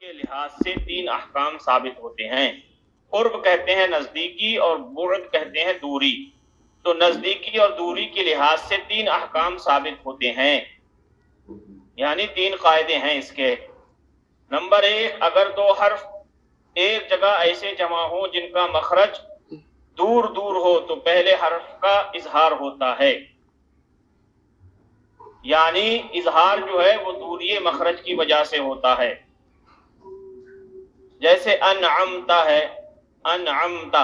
کے لحاظ سے تین احکام ثابت ہوتے ہیں۔ قرب کہتے ہیں نزدیکی اور بعد کہتے ہیں دوری۔ تو نزدیکی اور دوری کے لحاظ سے تین احکام ثابت ہوتے ہیں، یعنی تین قاعدے ہیں اس کے۔ نمبر ایک، اگر دو حرف ایک جگہ ایسے جمع ہو جن کا مخرج دور دور ہو تو پہلے حرف کا اظہار ہوتا ہے، یعنی اظہار جو ہے وہ دوری مخرج کی وجہ سے ہوتا ہے۔ جیسے انعمتا ہے، انعمتا،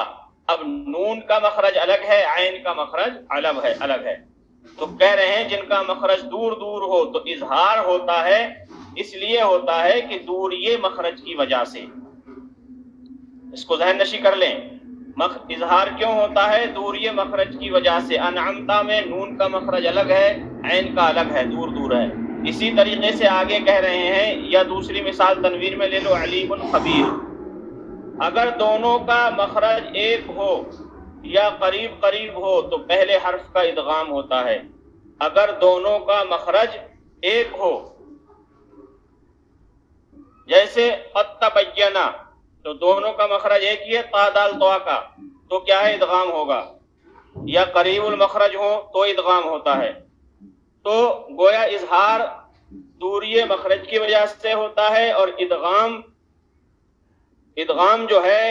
اب نون کا مخرج الگ ہے، عین کا مخرج الگ ہے، تو کہہ رہے ہیں جن کا مخرج دور دور ہو تو اظہار ہوتا ہے، اس لیے ہوتا ہے کہ دوری مخرج کی وجہ سے۔ اس کو ذہن نشی کر لیں، اظہار کیوں ہوتا ہے؟ دوری مخرج کی وجہ سے۔ انعمتا میں نون کا مخرج الگ ہے، عین کا الگ ہے، دور دور ہے۔ اسی طریقے سے آگے کہہ رہے ہیں، یا دوسری مثال تنوین میں لے لو، علیم خبیر، اگر دونوں کا مخرج ایک ہو یا قریب قریب ہو تو پہلے حرف کا ادغام ہوتا ہے۔ اگر دونوں کا مخرج ایک ہو، جیسے قد تبینا، تو دونوں کا مخرج ایک ہی ہے، تا دال طوا کا، تو کیا ہے؟ ادغام ہوگا۔ یا قریب المخرج ہو تو ادغام ہوتا ہے۔ تو گویا اظہار دوری مخرج کی وجہ سے ہوتا ہے، اور ادغام جو ہے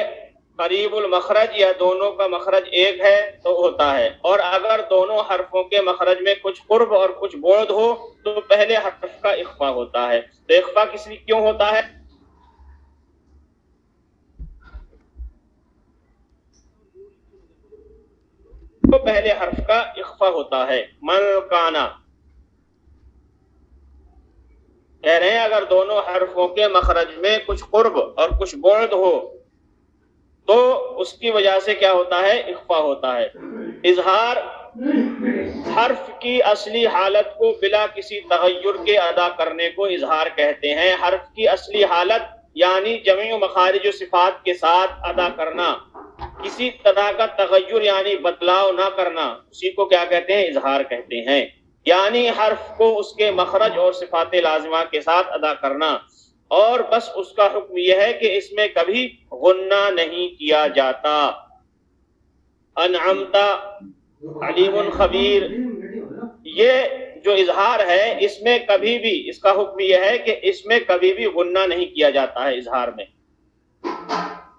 قریب المخرج یا دونوں کا مخرج ایک ہے تو ہوتا ہے۔ اور اگر دونوں حرفوں کے مخرج میں کچھ قرب اور کچھ بعد ہو تو پہلے حرف کا اخفا ہوتا ہے۔ تو اخفا کس لیے کیوں ہوتا ہے؟ تو پہلے حرف کا اخفا ہوتا ہے۔ من کانا، کہہ رہے ہیں اگر دونوں حرفوں کے مخرج میں کچھ قرب اور کچھ بعد ہو تو اس کی وجہ سے کیا ہوتا ہے؟ اخفا ہوتا ہے۔ اظہار حرف کی اصلی حالت کو بلا کسی تغیر کے ادا کرنے کو اظہار کہتے ہیں۔ حرف کی اصلی حالت یعنی جمع و مخارج و صفات کے ساتھ ادا کرنا، کسی طرح کا تغیر یعنی بدلاؤ نہ کرنا، اسی کو کیا کہتے ہیں؟ اظہار کہتے ہیں۔ یعنی حرف کو اس کے مخرج اور صفات لازمہ کے ساتھ ادا کرنا، اور بس اس کا حکم یہ ہے کہ اس میں کبھی غنہ نہیں کیا جاتا۔ انعمتا، علیم خبیر، یہ جو اظہار ہے اس میں کبھی بھی، اس کا حکم یہ ہے کہ اس میں کبھی بھی غنہ نہیں کیا جاتا ہے۔ اظہار میں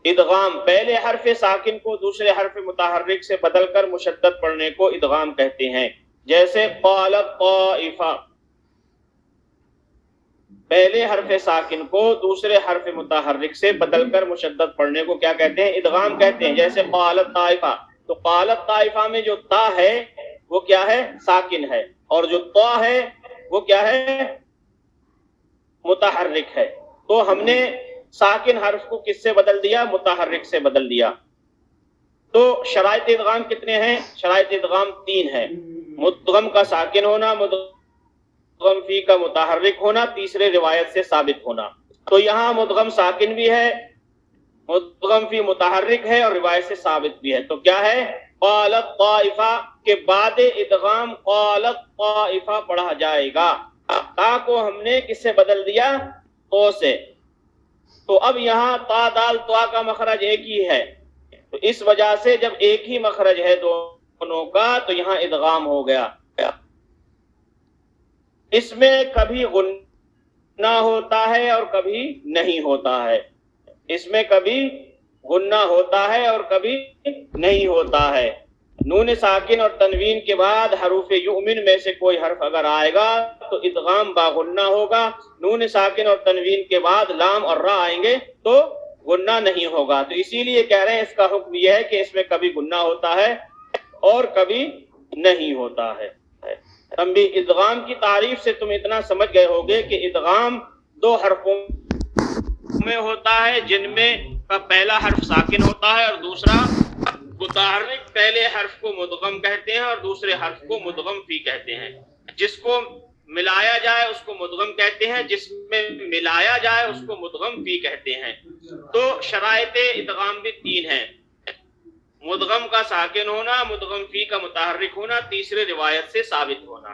ادغام، پہلے حرف ساکن کو دوسرے حرف متحرک سے بدل کر مشدد پڑھنے کو ادغام کہتے ہیں۔ جیسے قالت طائفہ، پہلے حرف ساکن کو دوسرے حرف متحرک سے بدل کر مشدد پڑھنے کو کیا کہتے ہیں؟ ادغام کہتے ہیں۔ جیسے قالت طائفہ، تو قالت طائفہ میں جو تا ہے وہ کیا ہے؟ ساکن ہے، اور جو طا ہے وہ کیا ہے؟ متحرک ہے۔ تو ہم نے ساکن حرف کو کس سے بدل دیا؟ متحرک سے بدل دیا۔ تو شرائط ادغام کتنے ہیں؟ شرائط ادغام 3 ہیں: مدغم کا ساکن ہونا، مدغم فی کا متحرک ہونا، تیسرے روایت سے ثابت ہونا۔ تو یہاں مدغم ساکن بھی ہے، مدغم فی متحرک ہے، اور روایت سے ثابت بھی ہے۔ تو کیا ہے؟ قالت طائفہ کے بعد ادغام قالت طائفہ پڑھا جائے گا۔ تا کو ہم نے کس سے بدل دیا؟ تو سے۔ تو اب یہاں تا دال طوا کا مخرج ایک ہی ہے، تو اس وجہ سے جب ایک ہی مخرج ہے دونوں کا تو یہاں ادغام ہو گیا۔ اس میں کبھی غنہ ہوتا ہے اور کبھی نہیں ہوتا ہے، اس میں کبھی غنہ ہوتا ہے اور کبھی نہیں ہوتا ہے۔ نون ساکن اور تنوین کے بعد حروف یؤمن میں سے کوئی حرف اگر آئے گا تو ادغام با غنہ ہوگا۔ نون ساکن اور تنوین کے بعد لام اور را آئیں گے تو غنہ نہیں ہوگا۔ تو اسی لیے کہہ رہے ہیں اس کا حکم یہ ہے کہ اس میں کبھی غنہ ہوتا ہے اور کبھی نہیں ہوتا ہے۔ تنبیہ، ادغام کی تعریف سے تم اتنا سمجھ گئے ہوگے کہ ادغام 2 حرفوں میں ہوتا ہے جن میں کا پہلا حرف ساکن ہوتا ہے اور دوسرا متحرک۔ پہلے حرف کو مدغم کہتے ہیں اور دوسرے حرف کو مدغم فی کہتے ہیں۔ جس کو ملایا جائے اس کو مدغم کہتے ہیں، جس میں ملایا جائے اس کو مدغم فی کہتے ہیں۔ تو شرائط ادغام بھی 3 ہیں: مدغم کا ساکن ہونا، مدغم فی کا متحرک ہونا، تیسرے روایت سے ثابت ہونا۔